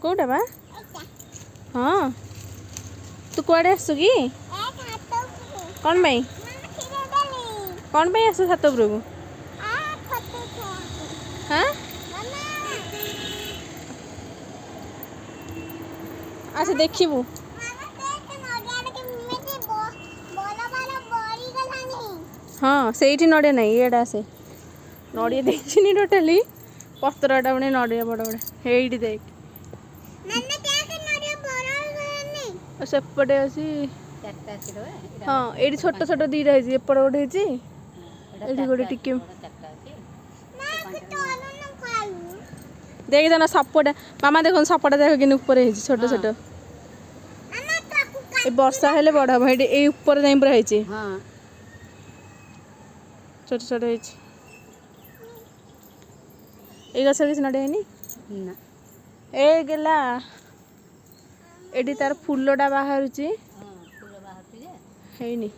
कोटा बा हाँ तू कुआड़े आसु कि कौन भाई कौन भाई आसु छात उपरकू हाँ अच्छा देखिबू हाँ से नड़िया ना ये से नड़िया देखी टोटाली पत्रटा बड़े नड़िया बड़ बड़े हेटी देख सेपटे अच्छी हाँ ये छोट छोट दीटा है एपट गोटे ये गोटे टिके देख जाना सपटा मामा देख सपटा देख कि ऊपर छोट छोट ये वर्षा हेले बड़ हम ये ऊपर जाए पूरा छोट छोट ये गछ किसी नड़े ए गला एटी तार फूलटा बाहर हैनी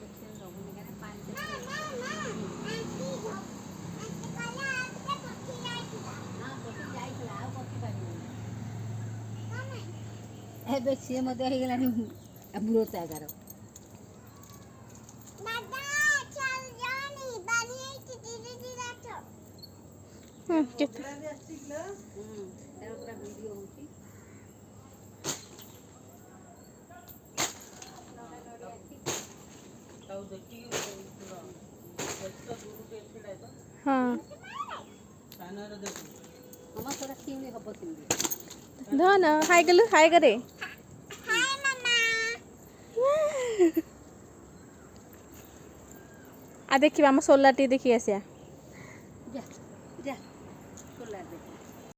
सी बुढ़ोता हाँ धन हाय गलु हाय करे आ देखिए आम सोलार टी देखिए आसिया जा जा सोलार देख